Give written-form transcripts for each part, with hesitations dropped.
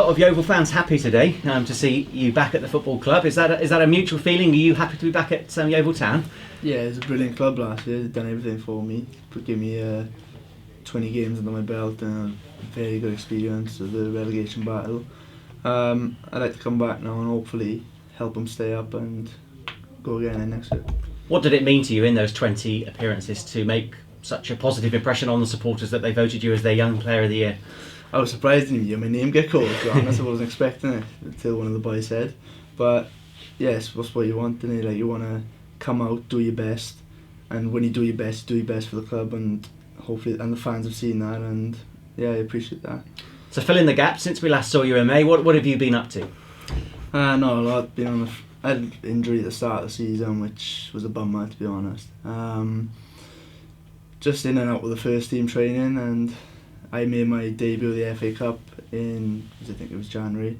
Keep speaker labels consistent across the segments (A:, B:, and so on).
A: lot of Yeovil fans happy today to see you back at the football club. Is that a mutual feeling? Are you happy to be back at Yeovil Town?
B: Yeah, it was a brilliant club last year. They've done everything for me. Give me 20 games under my belt and a very good experience of the relegation battle. I'd like to come back now and hopefully help them stay up and go again next year.
A: What did it mean to you in those 20 appearances to make such a positive impression on the supporters that they voted you as their Young Player of the Year?
B: I was surprised to hear my name get called, to be honest. I wasn't expecting it until one of the boys said. But yes, that's what you want, isn't it? Like, you want to come out, do your best, and when you do your best for the club, and hopefully, and the fans have seen that, and yeah, I appreciate that.
A: So fill in the gap. Since we last saw you in May, what have you been up to?
B: Not a lot. I had an injury at the start of the season, which was a bummer, to be honest. Just in and out with the first team training, and I made my debut of the FA Cup in, I think it was January.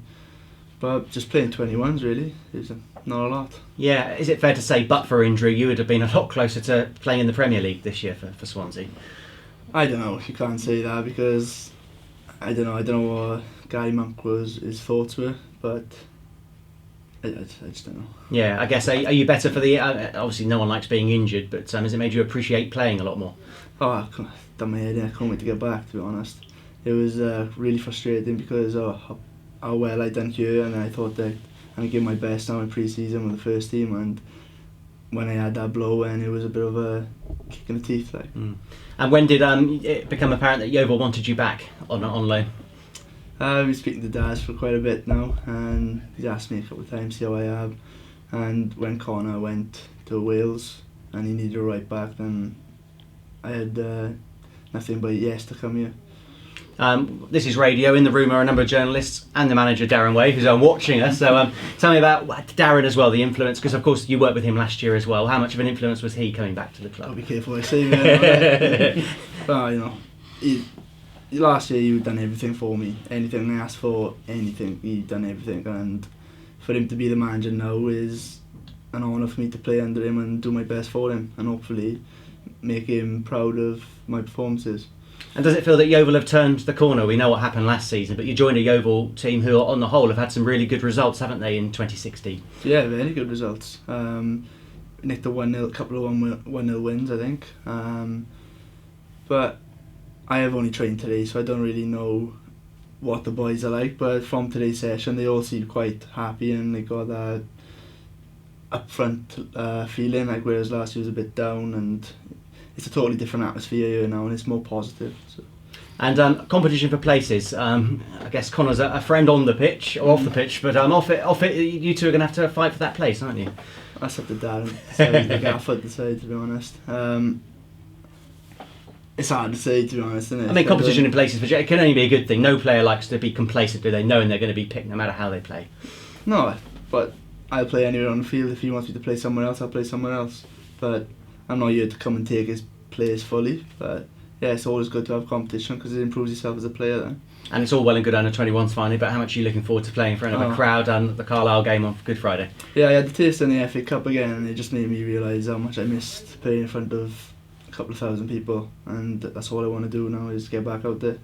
B: But just playing 21s really, it's not a lot.
A: Yeah, is it fair to say, but for injury, you would have been a lot closer to playing in the Premier League this year for Swansea?
B: I don't know, you can't say that because I don't know what Guy Monk his thoughts were, but I just don't know.
A: Yeah, I guess, are you better for the, obviously no one likes being injured, but has it made you appreciate playing a lot more?
B: Oh, I done my head in. I couldn't wait to get back, to be honest. It was really frustrating because how well I'd done here, and I thought that I'd give my best now in pre-season with the first team, and when I had that blow, and it was a bit of a kick in the teeth. Like.
A: And when did it become apparent that Yeovil wanted you back on loan?
B: I've been speaking to Daz for quite a bit now, and he's asked me a couple of times, see how I am. And when Connor went to Wales and he needed a right back, then I had nothing but yes to come here.
A: This is radio. In the room are a number of journalists and the manager, Darren Way, who's watching us. So tell me about Darren as well, the influence, because of course you worked with him last year as well. How much of an influence was he coming back to the club?
B: I'll be careful what I say. Last year you'd done everything for me. Anything I asked for, anything, you'd done everything. And for him to be the manager now is an honour for me to play under him and do my best for him, and hopefully make him proud of my performances.
A: And does it feel that Yeovil have turned the corner? We know what happened last season, but you joined a Yeovil team who, on the whole, have had some really good results, haven't they, in 2016?
B: Yeah, very good results. Nicked a 1-0, couple of 1-0 wins, I think. But I have only trained today, so I don't really know what the boys are like. But from today's session, they all seem quite happy, and they got that upfront feeling, like whereas last year was a bit down, and it's a totally different atmosphere here now, and it's more positive. So. And
A: competition for places. I guess Connor's a friend on the pitch or off the pitch, but off it, you two are going to have to fight for that place, aren't you?
B: That's up to Darren. The gaffer decide, to be honest. It's hard to say, to be honest, isn't it?
A: I mean, competition in places it can only be a good thing. No player likes to be complacent, do they? Knowing they're going to be picked no matter how they play.
B: No, but I'll play anywhere on the field. If he wants me to play somewhere else, I'll play somewhere else. But I'm not here to come and take his place fully. But yeah, it's always good to have competition because it improves yourself as a player then. And
A: it's all well and good under 21s finally, but how much are you looking forward to playing in front of a crowd and the Carlisle game on Good Friday?
B: Yeah, I had the taste in the FA Cup again, and it just made me realise how much I missed playing in front of a couple of thousand people, and that's all I want to do now is get back out there.